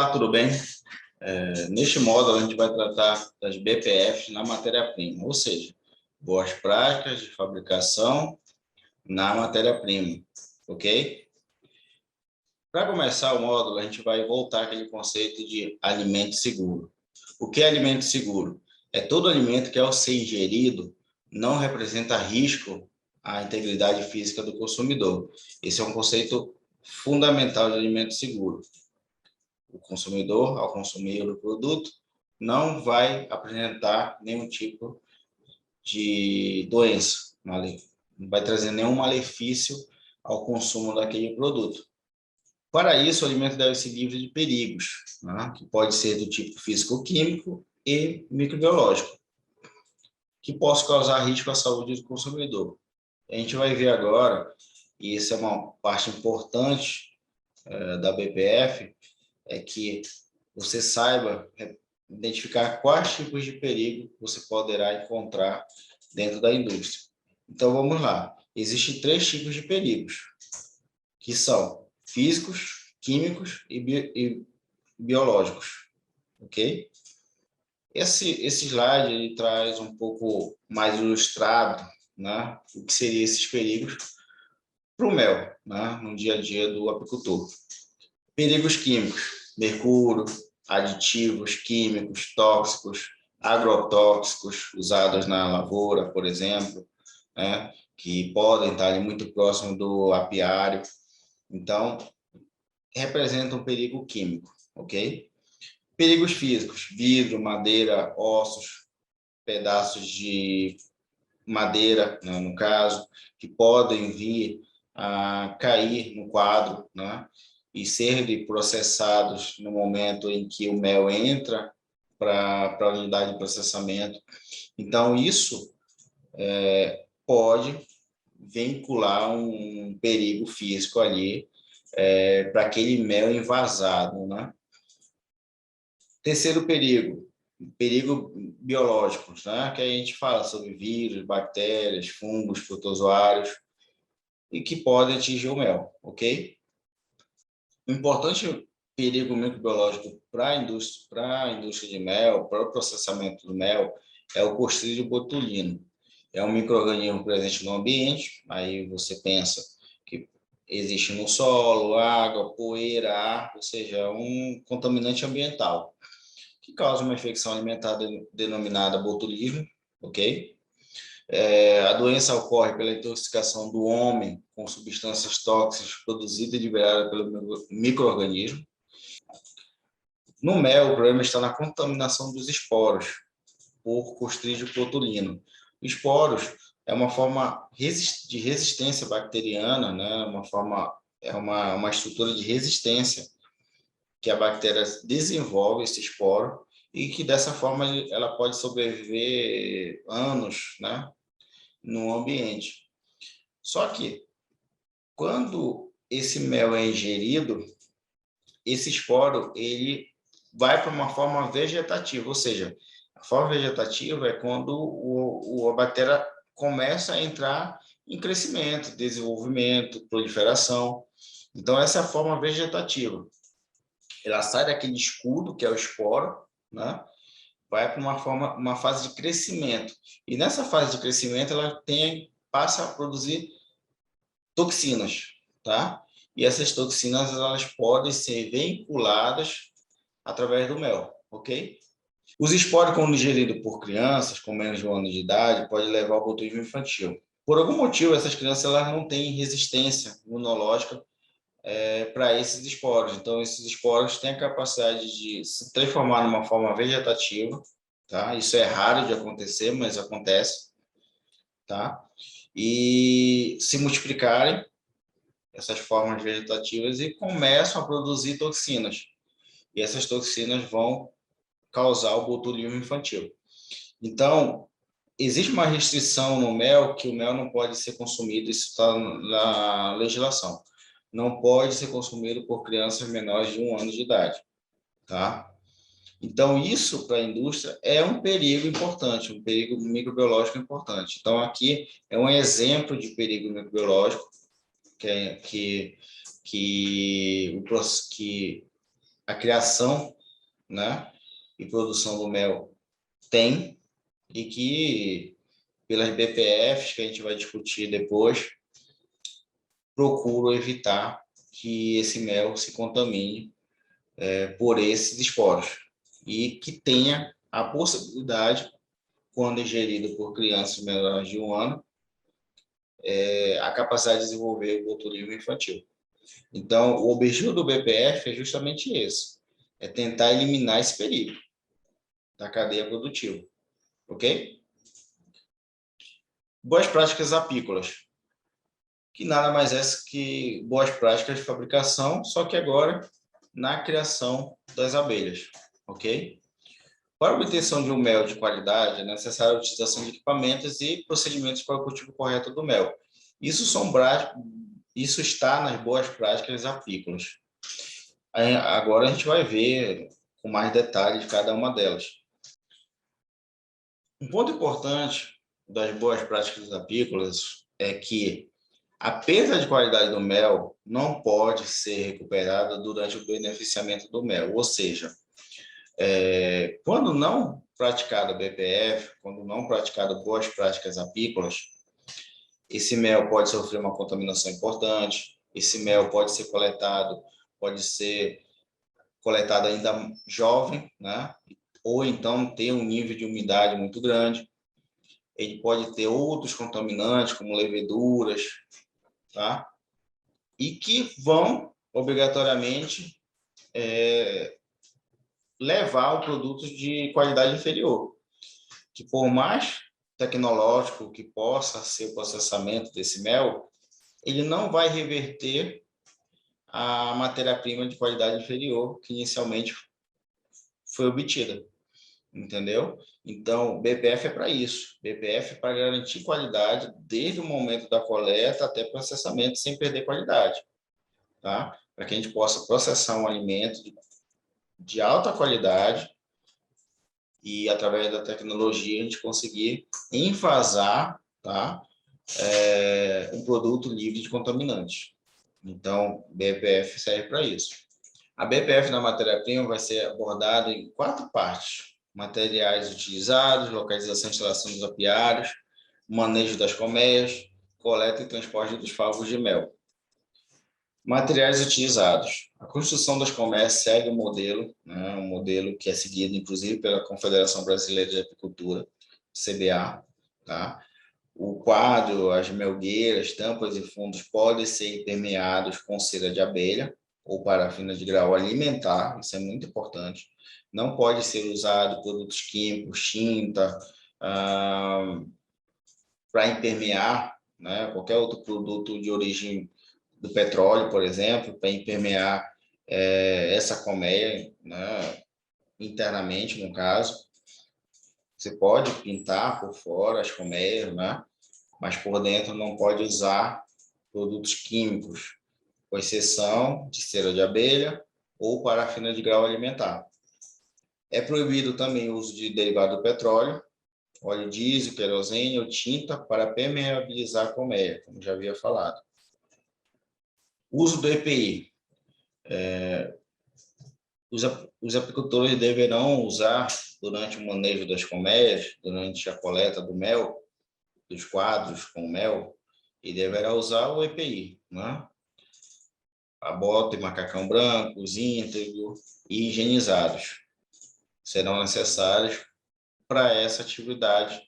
Olá, tudo bem? Neste módulo, a gente vai tratar das BPFs na matéria-prima, ou seja, boas práticas de fabricação na matéria-prima, ok? Para começar o módulo, a gente vai voltar àquele conceito de alimento seguro. O que é alimento seguro? É todo alimento que, ao ser ingerido, não representa risco à integridade física do consumidor. Esse é um conceito fundamental de alimento seguro. O consumidor, ao consumir o produto, não vai apresentar nenhum tipo de doença, não vai trazer nenhum malefício ao consumo daquele produto. Para isso, o alimento deve ser livre de perigos, né, que pode ser do tipo físico-químico e microbiológico, que possam causar risco à saúde do consumidor. A gente vai ver agora, e isso é uma parte importante da BPF, é que você saiba identificar quais tipos de perigo você poderá encontrar dentro da indústria. Então, vamos lá. Existem 3 tipos de perigos, que são físicos, químicos e biológicos, ok? Esse slide ele traz um pouco mais ilustrado, né, o que seriam esses perigos para o mel, né, no dia a dia do apicultor. Perigos químicos: mercúrio, aditivos químicos, tóxicos, agrotóxicos usados na lavoura, por exemplo, né, que podem estar ali muito próximo do apiário. Então, representa um perigo químico, ok? Perigos físicos: vidro, madeira, ossos, pedaços de madeira, né, no caso, que podem vir a cair no quadro, né, e serem processados no momento em que o mel entra para a unidade de processamento. Então, isso pode vincular um perigo físico ali para aquele mel envasado, né? Terceiro perigo biológicos, né? Que a gente fala sobre vírus, bactérias, fungos, protozoários, e que podem atingir o mel, ok? O importante perigo microbiológico para a indústria de mel, para o processamento do mel, é o Clostridium botulino. É um micro-organismo presente no ambiente, aí você pensa que existe no solo, água, poeira, ar, ou seja, um contaminante ambiental, que causa uma infecção alimentar denominada botulismo, ok? A doença ocorre pela intoxicação do homem com substâncias tóxicas produzidas e liberadas pelo micro-organismo. No mel, o problema está na contaminação dos esporos por Clostridium botulino. Esporos é uma forma de resistência bacteriana, né? uma estrutura de resistência que a bactéria desenvolve esse esporo e que dessa forma ela pode sobreviver anos, né, no ambiente. Só que quando esse mel é ingerido, esse esporo ele vai para uma forma vegetativa, ou seja, a forma vegetativa é quando a bactéria começa a entrar em crescimento, desenvolvimento, proliferação. Então, essa é a forma vegetativa. Ela sai daquele escudo, que é o esporo, né? Vai para uma fase de crescimento. E nessa fase de crescimento, ela passa a produzir toxinas, tá? E essas toxinas elas podem ser vinculadas através do mel, ok? Os esporos, quando ingeridos por crianças com menos de 1 ano de idade, pode levar ao botulismo infantil. Por algum motivo, essas crianças elas não têm resistência imunológica para esses esporos. Então, esses esporos têm a capacidade de se transformar numa forma vegetativa, tá? Isso é raro de acontecer, mas acontece, tá? E se multiplicarem essas formas vegetativas e começam a produzir toxinas. E essas toxinas vão causar o botulismo infantil. Então, existe uma restrição no mel, que o mel não pode ser consumido, isso está na legislação. Não pode ser consumido por crianças menores de 1 ano de idade, tá? Então, isso para a indústria é um perigo importante, um perigo microbiológico importante. Então, aqui é um exemplo de perigo microbiológico que a criação, né, e produção do mel tem, e que, pelas BPFs, que a gente vai discutir depois, procuro evitar que esse mel se contamine por esses esporos, e que tenha a possibilidade, quando ingerido por crianças menores de 1 ano, a capacidade de desenvolver o botulismo infantil. Então, o objetivo do BPF é justamente esse, é tentar eliminar esse perigo da cadeia produtiva, ok? Boas práticas apícolas, que nada mais é que boas práticas de fabricação, só que agora na criação das abelhas, ok? Para a obtenção de um mel de qualidade, é necessária a utilização de equipamentos e procedimentos para o cultivo correto do mel. Isso está nas boas práticas apícolas. Agora a gente vai ver com mais detalhes de cada uma delas. Um ponto importante das boas práticas apícolas é que a perda de qualidade do mel não pode ser recuperada durante o beneficiamento do mel, ou seja, quando não praticado BPF, quando não praticado boas práticas apícolas, esse mel pode sofrer uma contaminação importante, esse mel pode ser coletado ainda jovem, né? Ou então ter um nível de umidade muito grande. Ele pode ter outros contaminantes, como leveduras, tá? E que vão, obrigatoriamente, levar ao produto de qualidade inferior. Que por mais tecnológico que possa ser o processamento desse mel, ele não vai reverter a matéria-prima de qualidade inferior que inicialmente foi obtida, entendeu? Então, BPF é para isso. BPF é para garantir qualidade desde o momento da coleta até processamento, sem perder qualidade, tá? Para que a gente possa processar um alimento de alta qualidade e, através da tecnologia, a gente conseguir enfasar, tá? Um produto livre de contaminantes. Então, BPF serve para isso. A BPF na matéria-prima vai ser abordada em 4 partes: materiais utilizados, localização e instalação dos apiários, manejo das colmeias, coleta e transporte dos favos de mel. Materiais utilizados. A construção das colmeias segue um modelo, né, um modelo que é seguido, inclusive, pela Confederação Brasileira de Apicultura, CBA, tá? O quadro, as melgueiras, tampas e fundos podem ser permeados com cera de abelha ou parafina de grau alimentar, isso é muito importante. Não pode ser usado produtos químicos, tinta, para impermear, né, qualquer outro produto de origem do petróleo, por exemplo, para impermear essa colmeia, né, internamente, no caso. Você pode pintar por fora as colmeias, né, mas por dentro não pode usar produtos químicos, com exceção de cera de abelha ou parafina de grau alimentar. É proibido também o uso de derivado do petróleo, óleo diesel, querosene ou tinta para permeabilizar a colmeia, como já havia falado. Uso do EPI. Os apicultores deverão usar, durante o manejo das colmeias, durante a coleta do mel, dos quadros com mel, e deverá usar o EPI, né? Abóbora e macacão brancos, íntegro e higienizados serão necessários para essa atividade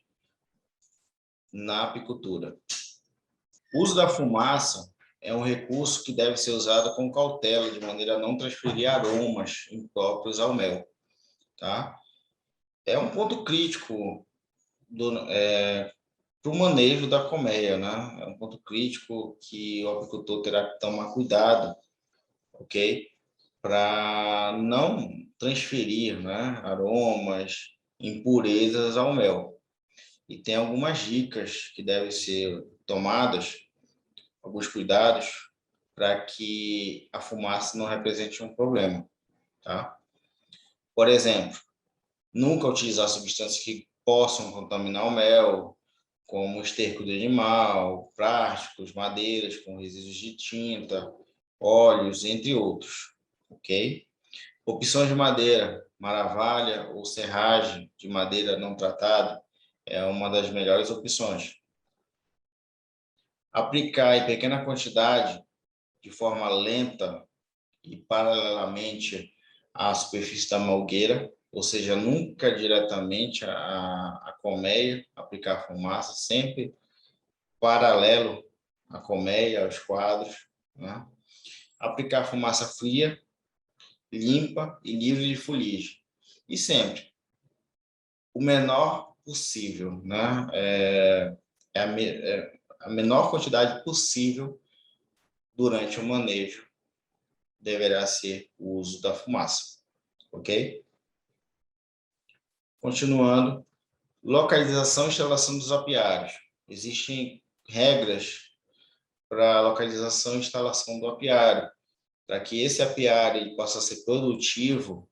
na apicultura. O uso da fumaça é um recurso que deve ser usado com cautela, de maneira a não transferir aromas impróprios ao mel, tá? É um ponto crítico para o manejo da colmeia, né? É um ponto crítico que o apicultor terá que tomar cuidado, ok? Para não transferir, né, aromas, impurezas ao mel. E tem algumas dicas que devem ser tomadas, alguns cuidados, para que a fumaça não represente um problema, tá? Por exemplo, nunca utilizar substâncias que possam contaminar o mel, como esterco de animal, plásticos, madeiras com resíduos de tinta, óleos, entre outros, ok? Opções de madeira, maravalha ou serragem de madeira não tratada é uma das melhores opções. Aplicar em pequena quantidade, de forma lenta e paralelamente à superfície da malgueira, ou seja, nunca diretamente à colmeia, aplicar fumaça, sempre paralelo à colmeia, aos quadros, né? Aplicar fumaça fria, limpa e livre de fuligem. E sempre o menor possível, né? A menor quantidade possível durante o manejo deverá ser o uso da fumaça, ok? Continuando, localização e instalação dos apiários. Existem regras para a localização e instalação do apiário, para que esse apiário ele possa ser produtivo,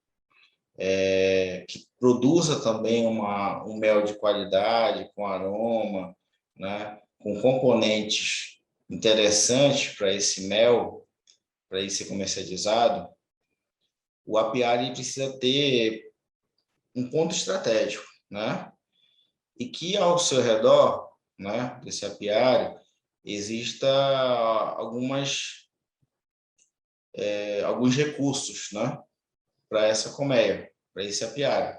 que produza também um mel de qualidade, com aroma, né, com componentes interessantes para esse mel, para ele ser comercializado. O apiário precisa ter um ponto estratégico, né? E que ao seu redor, né, desse apiário, exista alguns recursos, né, para essa colmeia, para esse apiário.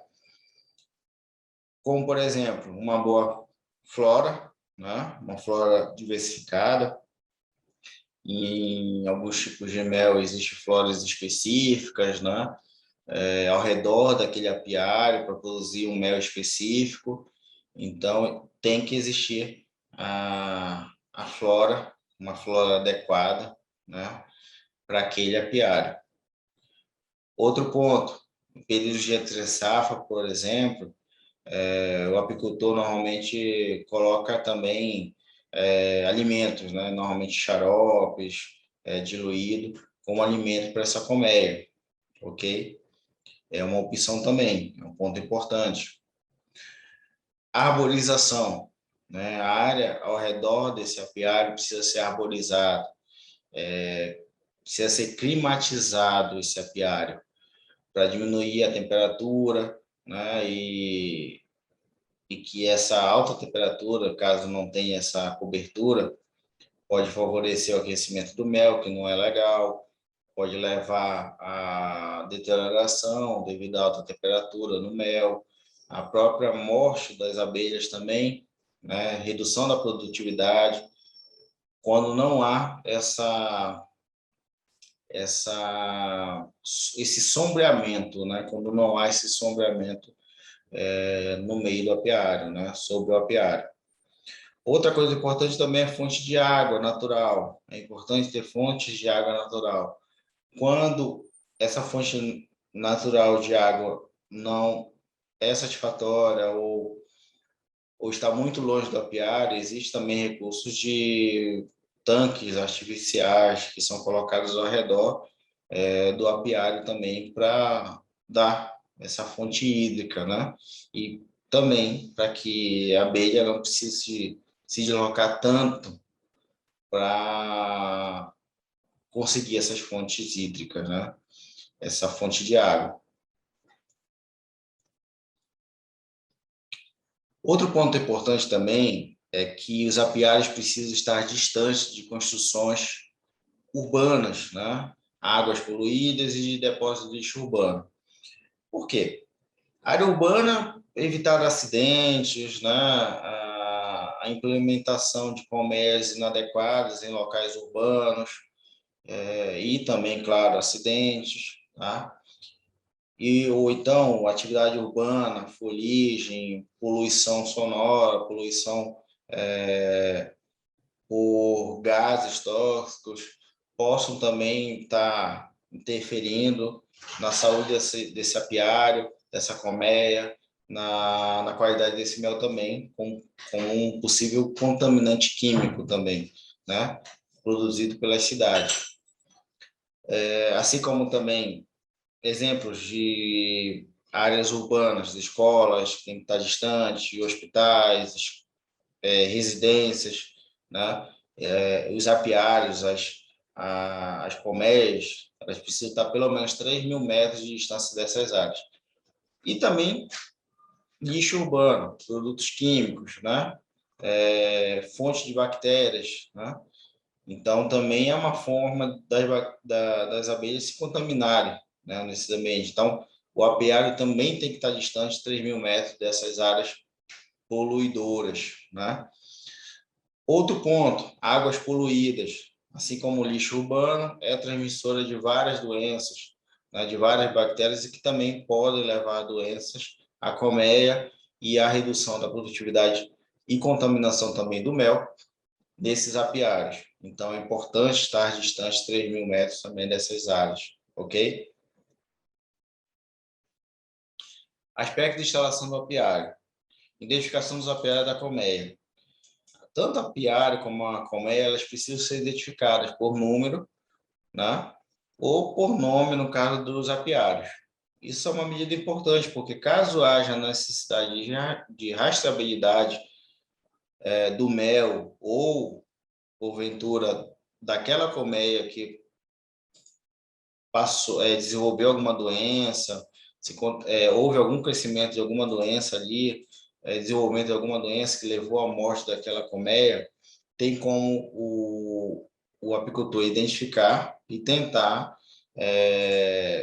Como, por exemplo, uma boa flora, né, uma flora diversificada. Em alguns tipos de mel existem floras específicas, né, ao redor daquele apiário para produzir um mel específico. Então, tem que existir a flora, uma flora adequada, né, para aquele apiário. Outro ponto, em períodos de entre-safra, por exemplo, o apicultor normalmente coloca também alimentos, né, normalmente xaropes, diluído, como alimento para essa colmeia, ok? É uma opção também, é um ponto importante. Arborização, né? A área ao redor desse apiário precisa ser arborizada, precisa ser climatizado esse apiário para diminuir a temperatura, né? E que essa alta temperatura, caso não tenha essa cobertura, pode favorecer o aquecimento do mel, que não é legal, pode levar à deterioração devido à alta temperatura no mel, a própria morte das abelhas também, né? Redução da produtividade, quando não há esse sombreamento, né? Quando não há esse sombreamento no meio do apiário, né? Sobre o apiário. Outra coisa importante também é a fonte de água natural. É importante ter fontes de água natural. Quando essa fonte natural de água não é satisfatória ou está muito longe do apiário, existe também recursos de tanques artificiais que são colocados ao redor do apiário também para dar essa fonte hídrica, né? E também para que a abelha não precise se deslocar tanto para conseguir essas fontes hídricas, né? Essa fonte de água. Outro ponto importante também é que os apiários precisam estar distantes de construções urbanas, né? Águas poluídas e de depósitos de lixo urbano. Por quê? A área urbana, evitar acidentes, né? A implementação de colmeias inadequadas em locais urbanos, e também, claro, acidentes, tá? Ou então atividade urbana, fuligem, poluição sonora, poluição por gases tóxicos, possam também estar interferindo na saúde desse apiário, dessa colmeia, na qualidade desse mel também, com um possível contaminante químico também, né? Produzido pelas cidades. Assim como também exemplos de áreas urbanas, de escolas que têm que estar distantes, hospitais, residências, né? Os apiários, as colmeias, Elas precisam estar pelo menos 3.000 metros de distância dessas áreas. E também lixo urbano, produtos químicos, né? Fonte de bactérias, né? Então, também é uma forma das abelhas se contaminarem, né, nesse ambiente. Então, o apiário também tem que estar distante de 3.000 metros dessas áreas poluidoras, né? Outro ponto, águas poluídas, assim como o lixo urbano, é transmissora de várias doenças, né, de várias bactérias e que também podem levar a doenças, a colmeia e a redução da produtividade e contaminação também do mel desses apiários. Então, é importante estar distante de 3.000 metros também dessas áreas, ok? Aspecto de instalação do apiário. Identificação dos apiários da colmeia. Tanto a apiário como a colmeia, elas precisam ser identificadas por número, né? Ou por nome, no caso dos apiários. Isso é uma medida importante, porque caso haja necessidade de rastreabilidade do mel ou, porventura, daquela colmeia que desenvolveu alguma doença, houve algum crescimento de alguma doença ali, desenvolvimento de alguma doença que levou à morte daquela colmeia, tem como o apicultor identificar e tentar,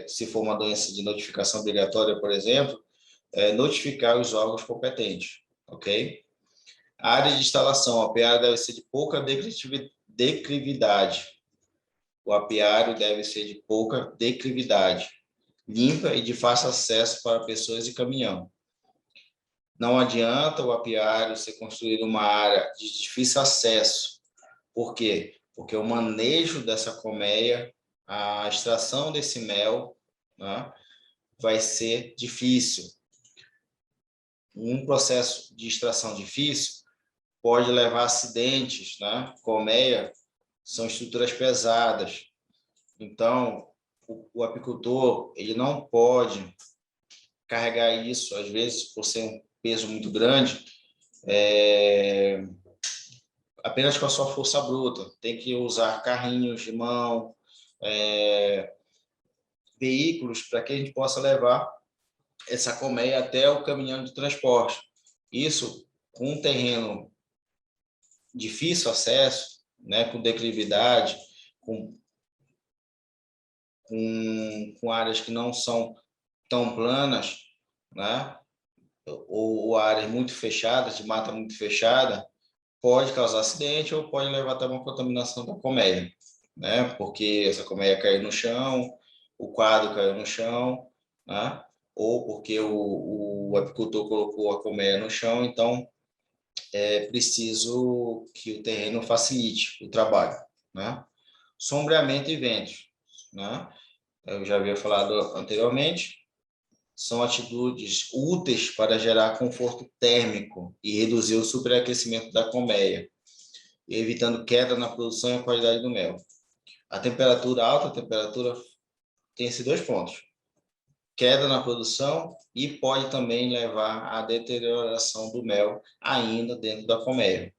se for uma doença de notificação obrigatória, por exemplo, notificar os órgãos competentes, ok? A área de instalação, a apiário deve ser de pouca declividade. O apiário deve ser de pouca declividade, limpa e de fácil acesso para pessoas e caminhão. Não adianta o apiário ser construído uma área de difícil acesso. Por quê? Porque o manejo dessa colmeia, a extração desse mel, né, vai ser difícil. Um processo de extração difícil pode levar a acidentes, né? Colmeia são estruturas pesadas. Então, o apicultor ele não pode carregar isso, às vezes, por ser um peso muito grande, apenas com a sua força bruta. Tem que usar carrinhos de mão, veículos, para que a gente possa levar essa colmeia até o caminhão de transporte. Isso com um terreno difícil acesso, né, com declividade, com áreas que não são tão planas, né, ou áreas muito fechadas, de mata muito fechada, pode causar acidente ou pode levar até uma contaminação da colmeia, né, porque essa colmeia caiu no chão, o quadro caiu no chão, né, ou porque o apicultor colocou a colmeia no chão, então é preciso que o terreno facilite o trabalho, né? Sombreamento e ventos, né? Eu já havia falado anteriormente, são atitudes úteis para gerar conforto térmico e reduzir o superaquecimento da colmeia, evitando queda na produção e qualidade do mel. A temperatura alta, a temperatura tem esses dois pontos: queda na produção e pode também levar à deterioração do mel ainda dentro da colmeia,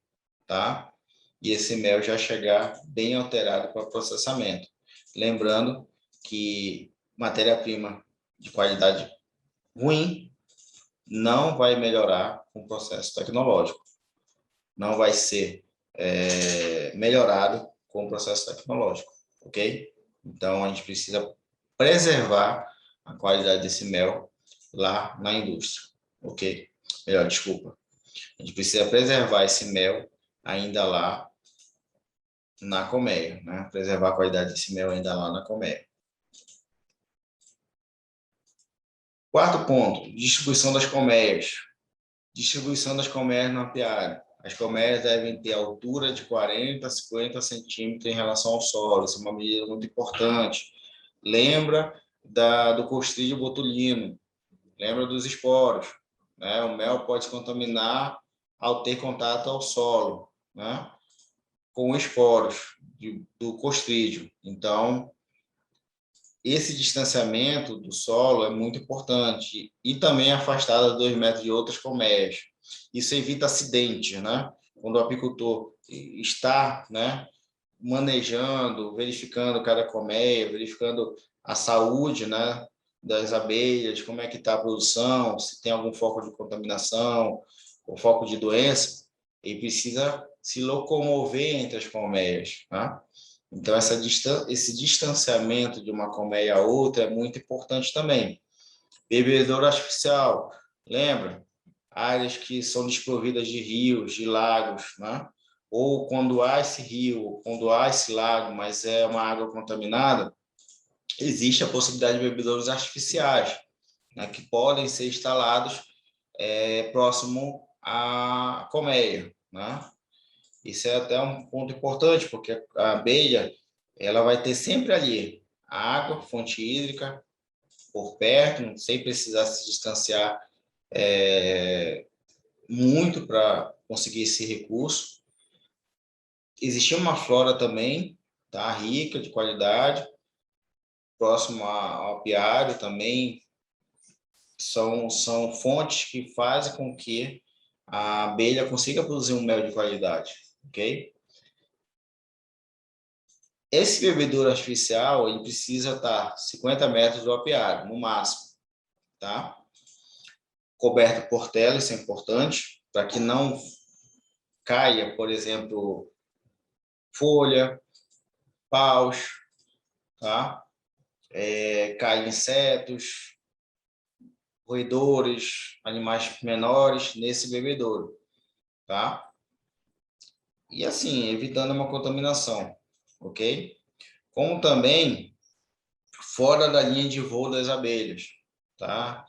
tá? E esse mel já chegar bem alterado para processamento. Lembrando que matéria-prima de qualidade ruim não vai melhorar com o processo tecnológico, não vai ser melhorado com o processo tecnológico, ok? Então, a gente precisa preservar a qualidade desse mel lá na indústria, ok? Melhor, desculpa. A gente precisa preservar esse mel ainda lá na colmeia, né? Preservar a qualidade desse mel ainda lá na colmeia. Quarto ponto, distribuição das colmeias. Distribuição das colmeias no apiário. As colmeias devem ter altura de 40 a 50 centímetros em relação ao solo. Isso é uma medida muito importante. Lembra do clostridio botulino. Lembra dos esporos. Né? O mel pode se contaminar ao ter contato ao solo, né? Com esporos do clostridio. Então, esse distanciamento do solo é muito importante e também afastada a 2 metros de outras colmeias. Isso evita acidentes, né? Quando o apicultor está, né, manejando, verificando cada colmeia, verificando a saúde, né, das abelhas, como é que está a produção, se tem algum foco de contaminação ou foco de doença, ele precisa se locomover entre as colmeias, tá? Então, esse distanciamento de uma colmeia a outra é muito importante também. Bebedouro artificial, lembra? Áreas que são desprovidas de rios, de lagos, né? Ou quando há esse rio, quando há esse lago, mas é uma água contaminada, existe a possibilidade de bebedouros artificiais, né? Que podem ser instalados próximo à colmeia, né? Isso é até um ponto importante, porque a abelha ela vai ter sempre ali a água, fonte hídrica, por perto, sem precisar se distanciar muito para conseguir esse recurso. Existia uma flora também, tá, rica, de qualidade, próximo ao apiário também, são fontes que fazem com que a abelha consiga produzir um mel de qualidade, ok? Esse bebedouro artificial, ele precisa estar 50 metros do apiário, no máximo, tá? Coberto por tela, isso é importante, para que não caia, por exemplo, folha, paus, tá? Caem insetos, roedores, animais menores nesse bebedouro, tá? E assim, evitando uma contaminação, ok? Como também fora da linha de voo das abelhas, tá?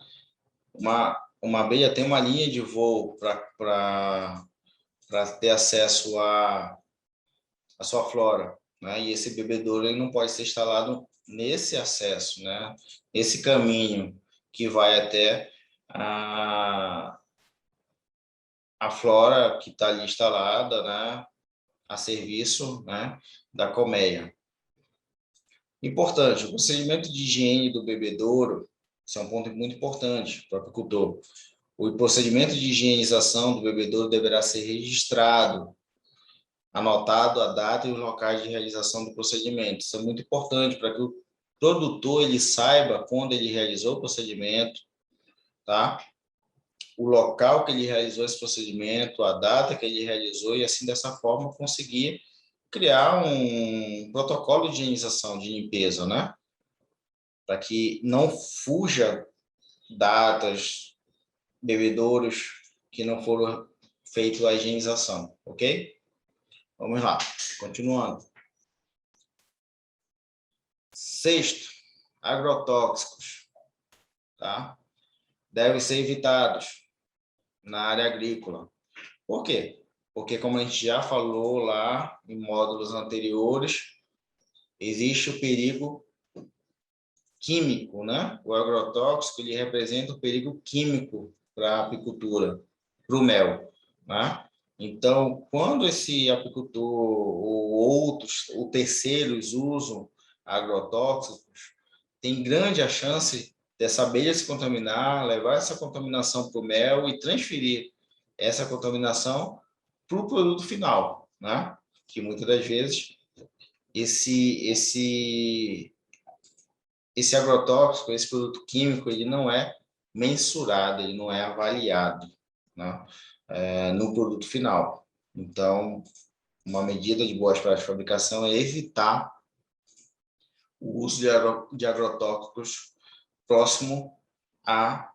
Uma abelha tem uma linha de voo para ter acesso à sua flora, né? E esse bebedouro ele não pode ser instalado nesse acesso, né? Esse caminho que vai até a flora que está ali instalada, né? A serviço, né? Da colmeia. Importante, o procedimento de higiene do bebedouro, isso é um ponto muito importante para o apicultor. O procedimento de higienização do bebedouro deverá ser registrado, anotado a data e os locais de realização do procedimento. Isso é muito importante para que o produtor ele saiba quando ele realizou o procedimento, tá? O local que ele realizou esse procedimento, a data que ele realizou e assim dessa forma conseguir criar um protocolo de higienização, de limpeza, né? Para que não fuja datas, bebedouros que não foram feitos a higienização, ok? Vamos lá, continuando. Sexto, agrotóxicos, tá? Devem ser evitados na área agrícola. Por quê? Porque, como a gente já falou lá em módulos anteriores, existe o perigo químico, né? O agrotóxico ele representa o perigo químico para a apicultura, para o mel, né? Então, quando esse apicultor ou outros, ou terceiros usam agrotóxicos, tem grande a chance dessa abelha se contaminar, levar essa contaminação para o mel e transferir essa contaminação para o produto final, né? Que muitas das vezes esse agrotóxico, esse produto químico, ele não é mensurado, ele não é avaliado, né? No produto final. Então, uma medida de boas práticas de fabricação é evitar o uso de agrotóxicos próximo a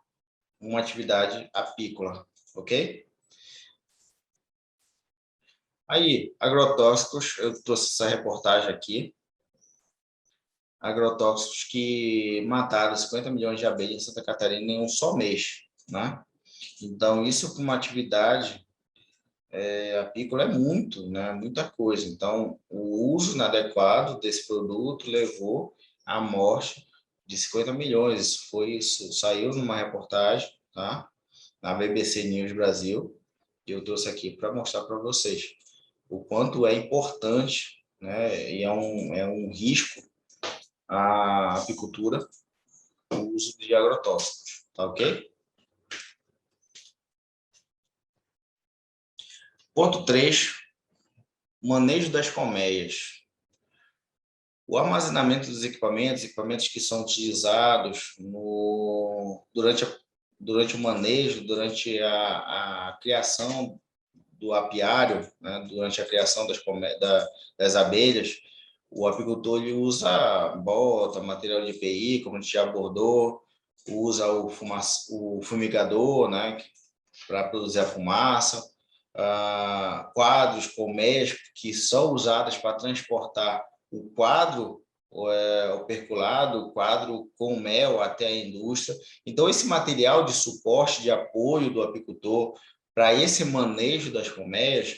uma atividade apícola, ok? Aí, agrotóxicos, eu trouxe essa reportagem aqui, agrotóxicos que mataram 50 milhões de abelhas em Santa Catarina em um só mês, né? Então, isso para uma atividade apícola é muito, né? Muita coisa. Então, o uso inadequado desse produto levou à morte de 50 milhões. Isso saiu numa reportagem, tá? Na BBC News Brasil, e eu trouxe aqui para mostrar para vocês o quanto é importante, né? E é um risco à apicultura o uso de agrotóxicos, tá ok? Ponto 3, manejo das colmeias. O armazenamento dos equipamentos que são utilizados durante o manejo, durante a criação do apiário, né, durante a criação das abelhas, o apicultor ele usa bota, material de EPI, como a gente já abordou, usa o fumigador, né, para produzir a fumaça, quadros colmeias que são usados para transportar o quadro operculado, o quadro com mel até a indústria. Então, esse material de suporte, de apoio do apicultor para esse manejo das colmeias,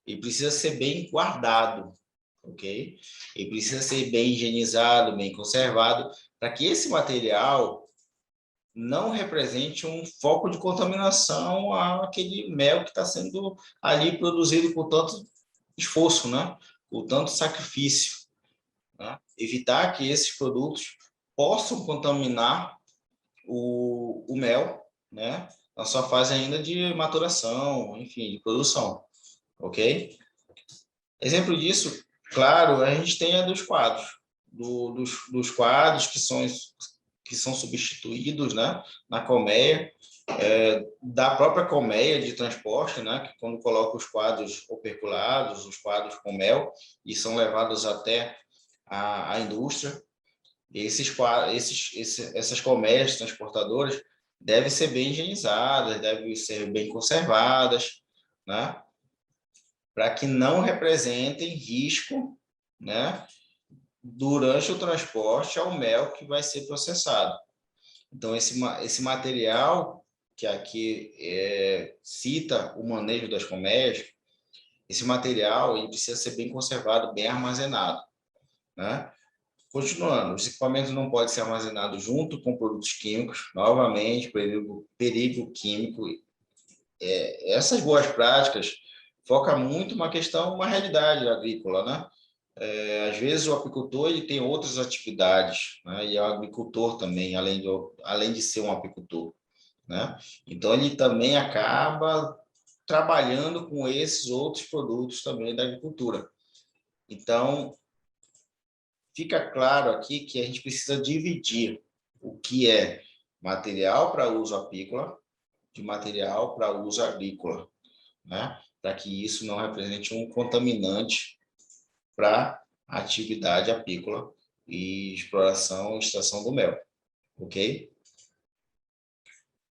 ele precisa ser bem guardado, ok? Ele precisa ser bem higienizado, bem conservado, para que esse material não represente um foco de contaminação àquele mel que está sendo ali produzido com tanto esforço, né? Com tanto sacrifício. Né? Evitar que esses produtos possam contaminar o mel, né? Na sua fase ainda de maturação, enfim, de produção, ok? Exemplo disso, claro, a gente tem a dos quadros, dos quadros que são substituídos, né, na colmeia, da própria colmeia de transporte, né, que quando coloca os quadros operculados, os quadros com mel, e são levados até a indústria, essas colmeias transportadoras devem ser bem higienizadas, devem ser bem conservadas, né, para que não representem risco, né, durante o transporte ao mel que vai ser processado. Então, esse material que aqui cita o manejo das colmeias, esse material ele precisa ser bem conservado, bem armazenado, né? Continuando, os equipamentos não podem ser armazenados junto com produtos químicos, novamente, perigo químico. Essas boas práticas focam muito uma realidade agrícola, né? Às vezes o apicultor ele tem outras atividades, né? E é um agricultor também, além de ser um apicultor, né? Então ele também acaba trabalhando com esses outros produtos também da agricultura. Então fica claro aqui que a gente precisa dividir o que é material para uso apícola de material para uso agrícola, né? Para que isso não represente um contaminante para a atividade apícola e exploração e extração do mel, ok?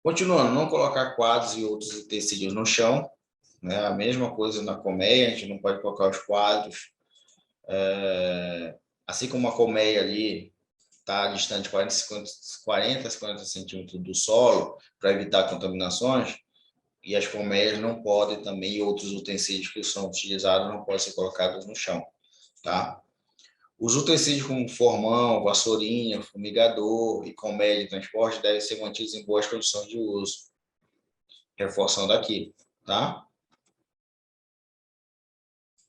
Continuando, não colocar quadros e outros utensílios no chão, né? A mesma coisa na colmeia, a gente não pode colocar os quadros, assim como a colmeia ali está distante 40 a 50 centímetros do solo, para evitar contaminações, e as colmeias não podem também, e outros utensílios que são utilizados não podem ser colocados no chão, tá? Os utensílios como formão, vassourinha, fumigador e colmeia de transporte devem ser mantidos em boas condições de uso. Reforçando aqui, tá?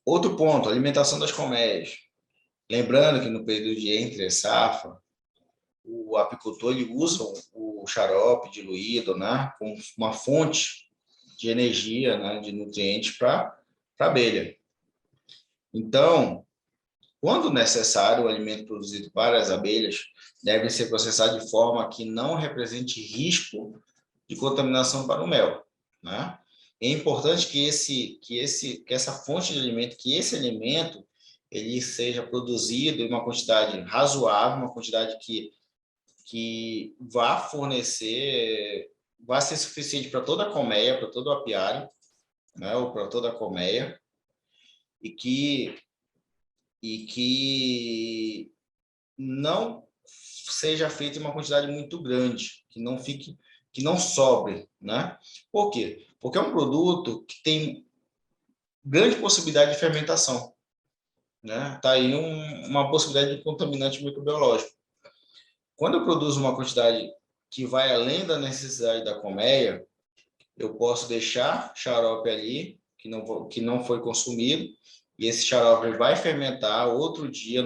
Outro ponto, alimentação das colmeias. Lembrando que no período de entre safra, o apicultor ele usa o xarope diluído, né, como uma fonte de energia, né, de nutrientes para a abelha. Então, quando necessário, o alimento produzido para as abelhas deve ser processado de forma que não represente risco de contaminação para o mel, né? É importante que essa fonte de alimento, que esse alimento ele seja produzido em uma quantidade razoável, uma quantidade que vá fornecer, vá ser suficiente para toda a colmeia, para todo o apiário, né, ou para toda a colmeia, e que não seja feito em uma quantidade muito grande, que não sobre, né? Por quê? Porque é um produto que tem grande possibilidade de fermentação, né? Tá aí uma possibilidade de contaminante microbiológico. Quando eu produzo uma quantidade que vai além da necessidade da colmeia, eu posso deixar xarope ali, que não foi consumido, e esse xarope vai fermentar no outro dia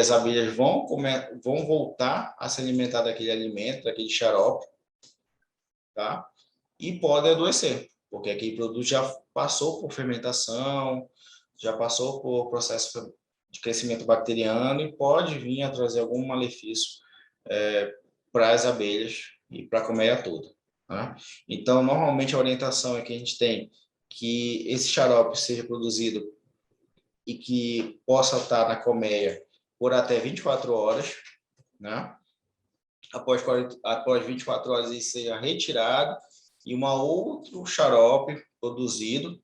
as abelhas vão voltar a se alimentar daquele alimento, daquele xarope, tá? E podem adoecer, porque aquele produto já passou por fermentação, já passou por processo de crescimento bacteriano e pode vir a trazer algum malefício para as abelhas e para a colmeia toda. Tá? Então, normalmente a orientação é que a gente tem que esse xarope seja produzido e que possa estar na colmeia por até 24 horas, né? Após 24 horas ele seja retirado e outro xarope produzido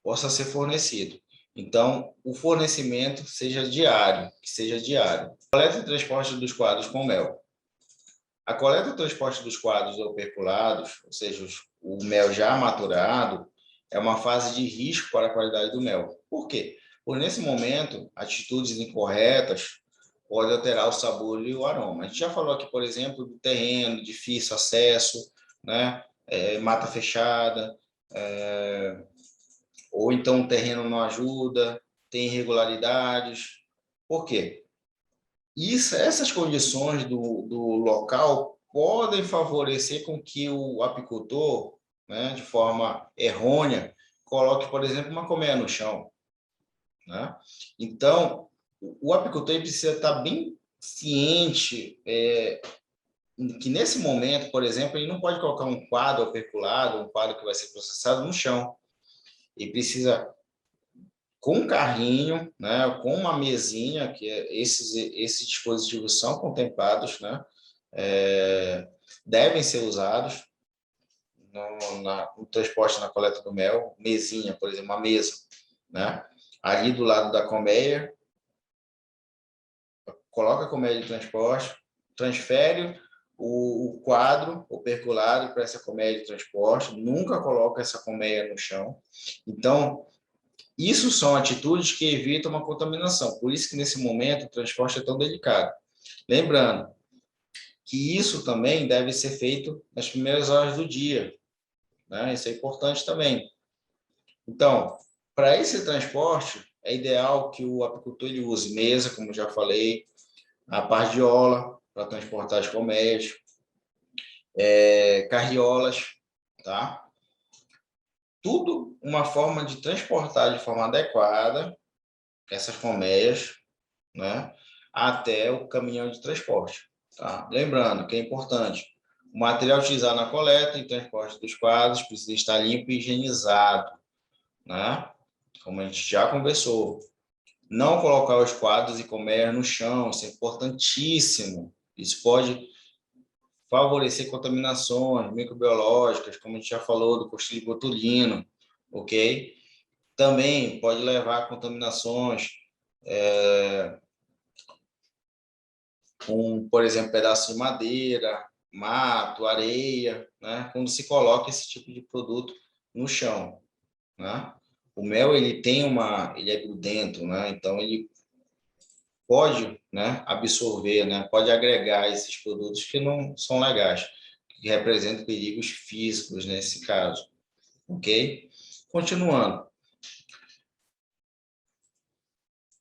possa ser fornecido. Então, o fornecimento seja diário, que seja diário. Coleta e transporte dos quadros com mel. A coleta e transporte dos quadros operculados, ou seja, o mel já maturado, é uma fase de risco para a qualidade do mel. Por quê? Porque nesse momento, atitudes incorretas podem alterar o sabor e o aroma. A gente já falou aqui, por exemplo, do terreno, difícil acesso, né? Mata fechada, ou então o terreno não ajuda, tem irregularidades. Por quê? Essas condições do local podem favorecer com que o apicultor, né, de forma errônea, coloque, por exemplo, uma colmeia no chão. Né? Então, o apicultor precisa estar bem ciente que nesse momento, por exemplo, ele não pode colocar um quadro operculado, um quadro que vai ser processado no chão. Ele precisa, com um carrinho, né, com uma mesinha, que esses dispositivos são contemplados, né, devem ser usados no transporte, na coleta do mel, mesinha, por exemplo, uma mesa, né, ali do lado da colmeia, coloca a colmeia de transporte, transfere o quadro operculado para essa colmeia de transporte, nunca coloca essa colmeia no chão. Então, isso são atitudes que evitam uma contaminação. Por isso que, nesse momento, o transporte é tão delicado. Lembrando que isso também deve ser feito nas primeiras horas do dia. Né? Isso é importante também. Então, para esse transporte, é ideal que o apicultor ele use mesa, como já falei, a pardiola para transportar as colmeias, carriolas, tá? Tudo uma forma de transportar de forma adequada essas colmeias, né, até o caminhão de transporte. Tá? Lembrando que é importante, o material utilizado na coleta e transporte dos quadros precisa estar limpo e higienizado, né? Como a gente já conversou. Não colocar os quadros e colmeias no chão, isso é importantíssimo. Isso pode favorecer contaminações microbiológicas, como a gente já falou, do clostridium botulino, ok? Também pode levar a contaminações com, por exemplo, pedaço de madeira, mato, areia, né? Quando se coloca esse tipo de produto no chão, né? O mel ele é grudento, né? Então ele pode, né, absorver, né? Pode agregar esses produtos que não são legais, que representam perigos físicos nesse caso, ok? Continuando.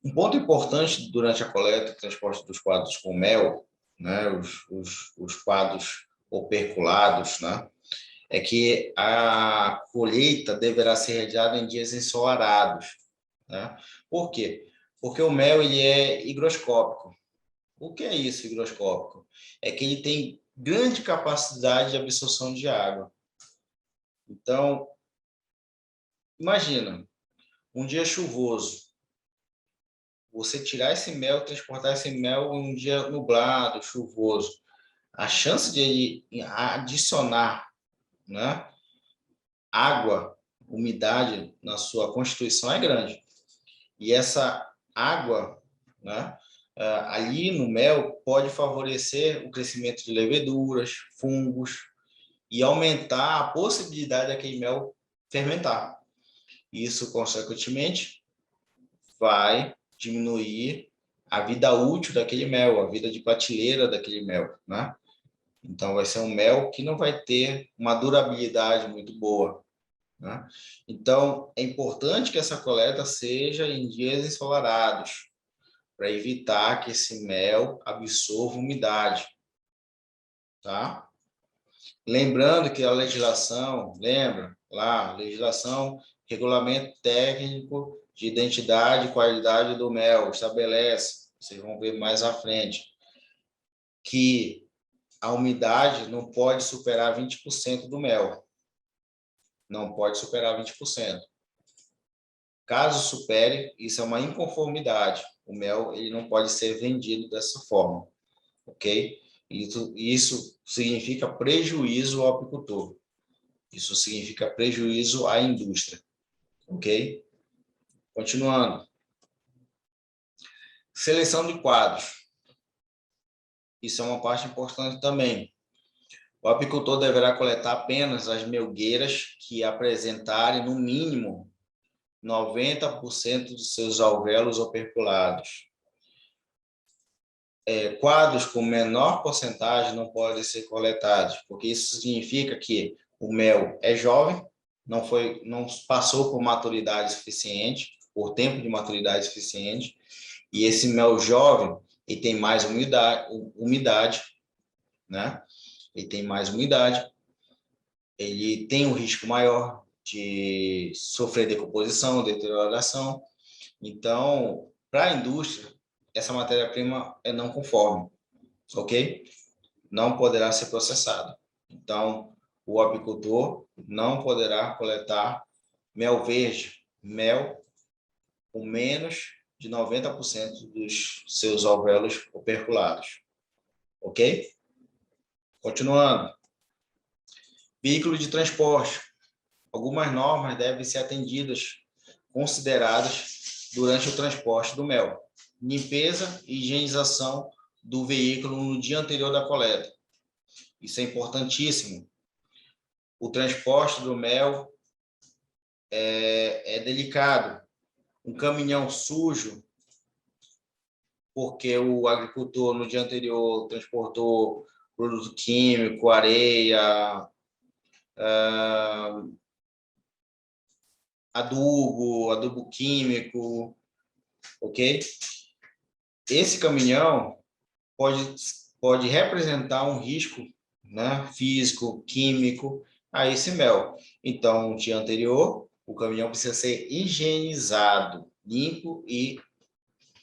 Um ponto importante durante a coleta e transporte dos quadros com mel, né, os quadros operculados, né, é que a colheita deverá ser realizada em dias ensolarados. Né? Por quê? Porque o mel ele é higroscópico. O que é isso, higroscópico? É que ele tem grande capacidade de absorção de água. Então, imagina, um dia chuvoso, você tirar esse mel, transportar esse mel em um dia nublado, chuvoso, a chance de ele adicionar, né, água, umidade na sua constituição é grande. E essa água, né, ali no mel pode favorecer o crescimento de leveduras, fungos e aumentar a possibilidade daquele mel fermentar. Isso, consequentemente, vai diminuir a vida útil daquele mel, a vida de prateleira daquele mel, né? Então, vai ser um mel que não vai ter uma durabilidade muito boa, né? Então, é importante que essa coleta seja em dias ensolarados, para evitar que esse mel absorva umidade, tá? Lembrando que a legislação, lembra lá, legislação, regulamento técnico de identidade e qualidade do mel estabelece, vocês vão ver mais à frente, que a umidade não pode superar 20% do mel. Não pode superar 20%. Caso supere, isso é uma inconformidade. O mel ele não pode ser vendido dessa forma, ok? Isso significa prejuízo ao apicultor. Isso significa prejuízo à indústria, ok? Continuando. Seleção de quadros. Isso é uma parte importante também. O apicultor deverá coletar apenas as melgueiras que apresentarem, no mínimo, 90% dos seus alvéolos operculados. Quadros com menor porcentagem não podem ser coletados, porque isso significa que o mel é jovem, não passou por maturidade suficiente, por tempo de maturidade suficiente, e esse mel jovem ele tem mais umidade, né? Ele tem mais umidade, ele tem um risco maior de sofrer decomposição, deterioração. Então, para a indústria, essa matéria-prima é não conforme, ok? Não poderá ser processada. Então, o apicultor não poderá coletar mel verde, mel com menos de 90% dos seus alvéolos operculados, ok? Continuando. Veículo de transporte. Algumas normas devem ser atendidas, consideradas durante o transporte do mel. Limpeza e higienização do veículo no dia anterior da coleta. Isso é importantíssimo. O transporte do mel é delicado. Um caminhão sujo, porque o agricultor no dia anterior transportou produto químico, areia, adubo químico, ok? Esse caminhão pode representar um risco, né, físico, químico a esse mel. Então, no dia anterior, o caminhão precisa ser higienizado, limpo e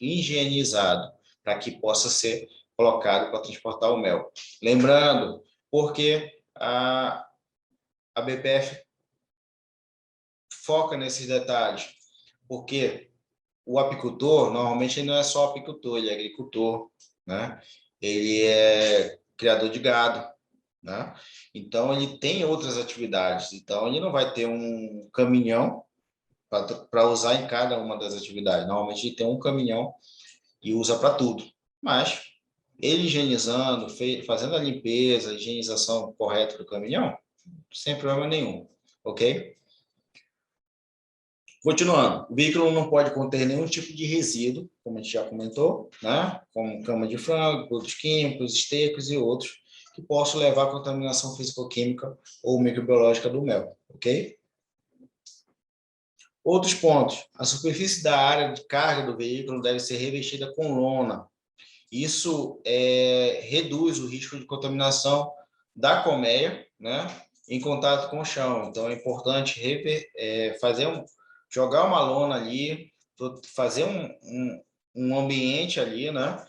higienizado, para que possa ser colocado para transportar o mel. Lembrando, porque a BPF foca nesses detalhes, porque o apicultor, normalmente, ele não é só apicultor, ele é agricultor, né? Ele é criador de gado, né? Então, ele tem outras atividades. Então, ele não vai ter um caminhão para usar em cada uma das atividades. Normalmente, ele tem um caminhão e usa para tudo. Mas, ele higienizando, fazendo a limpeza, a higienização correta do caminhão, sem problema nenhum, ok? Continuando, o veículo não pode conter nenhum tipo de resíduo, como a gente já comentou, né? Como cama de frango, produtos químicos, estercos e outros, que possam levar à contaminação físico-química ou microbiológica do mel, ok? Outros pontos. A superfície da área de carga do veículo deve ser revestida com lona. Isso reduz o risco de contaminação da colmeia, né, em contato com o chão. Então, é importante jogar uma lona ali, fazer um ambiente ali, né,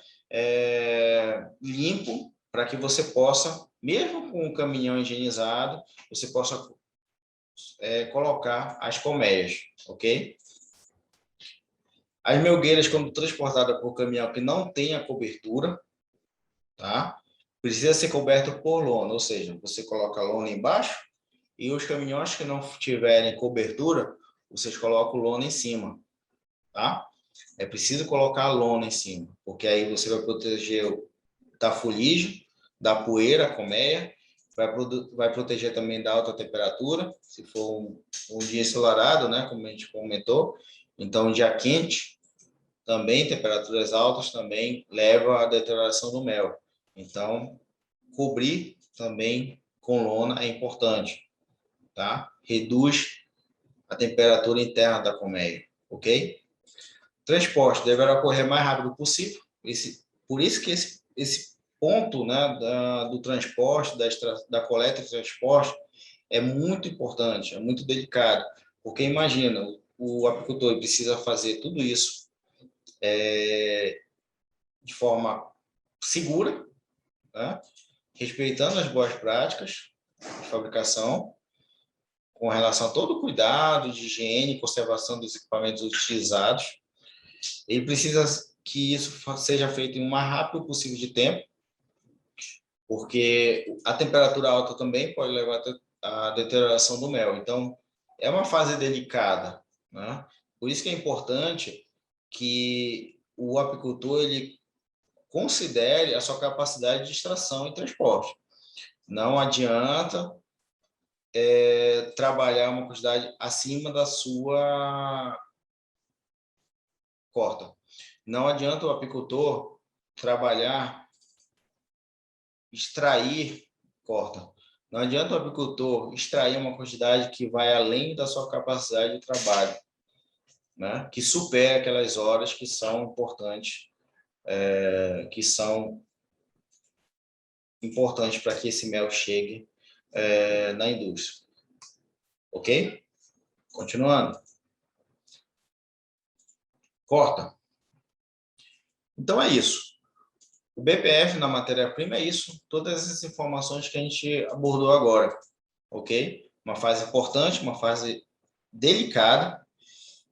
limpo, para que você possa, mesmo com o caminhão higienizado, você possa colocar as colmeias, ok? As melgueiras, quando transportadas por caminhão que não tenha cobertura, tá? Precisa ser coberto por lona, ou seja, você coloca a lona embaixo e os caminhões que não tiverem cobertura, vocês colocam lona em cima, tá? É preciso colocar a lona em cima, porque aí você vai proteger da fuligem, da poeira, colmeia, vai proteger também da alta temperatura, se for um dia ensolarado, né, como a gente comentou. Então, um dia quente, também temperaturas altas também levam à deterioração do mel. Então, cobrir também com lona é importante, tá? Reduz a temperatura interna da colmeia, ok? Transporte deverá ocorrer o mais rápido possível. Por isso que esse ponto, né, do transporte, da coleta e transporte, é muito importante, é muito delicado. Porque imagina, o apicultor precisa fazer tudo isso de forma segura, né? Respeitando as boas práticas de fabricação, com relação a todo o cuidado de higiene e conservação dos equipamentos utilizados. Ele precisa que isso seja feito em o mais rápido possível de tempo, porque a temperatura alta também pode levar à deterioração do mel. Então, é uma fase delicada, né? Por isso que é importante que o apicultor ele considere a sua capacidade de extração e transporte. Não adianta trabalhar uma quantidade acima da sua cota. Não adianta o apicultor trabalhar, extrair, corta. Não adianta o apicultor extrair uma quantidade que vai além da sua capacidade de trabalho, né? Que supera aquelas horas que são importantes, para que esse mel chegue na indústria. Ok? Continuando. Corta. Então é isso. O BPF na matéria-prima é isso, todas essas informações que a gente abordou agora, ok? Uma fase importante, uma fase delicada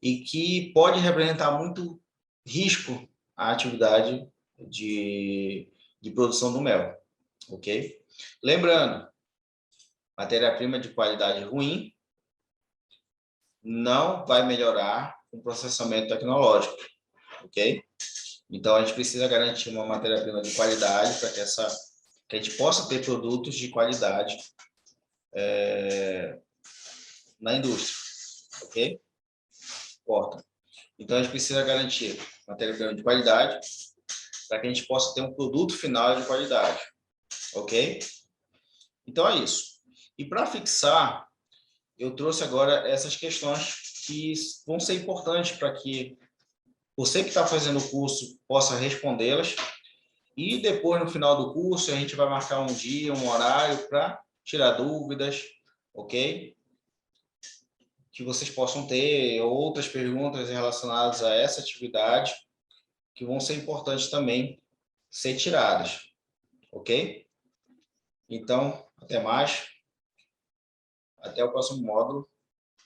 e que pode representar muito risco à atividade de produção do mel, ok? Lembrando, matéria-prima de qualidade ruim não vai melhorar com processamento tecnológico, ok? Então, a gente precisa garantir uma matéria-prima de qualidade para que a gente possa ter produtos de qualidade na indústria, ok? Corta. Então, a gente precisa garantir matéria-prima de qualidade para que a gente possa ter um produto final de qualidade, ok? Então, é isso. E para fixar, eu trouxe agora essas questões que vão ser importantes para que você que está fazendo o curso possa respondê-las. E depois, no final do curso, a gente vai marcar um dia, um horário para tirar dúvidas, ok? Que vocês possam ter outras perguntas relacionadas a essa atividade que vão ser importantes também ser tiradas, ok? Então, até mais. Até o próximo módulo.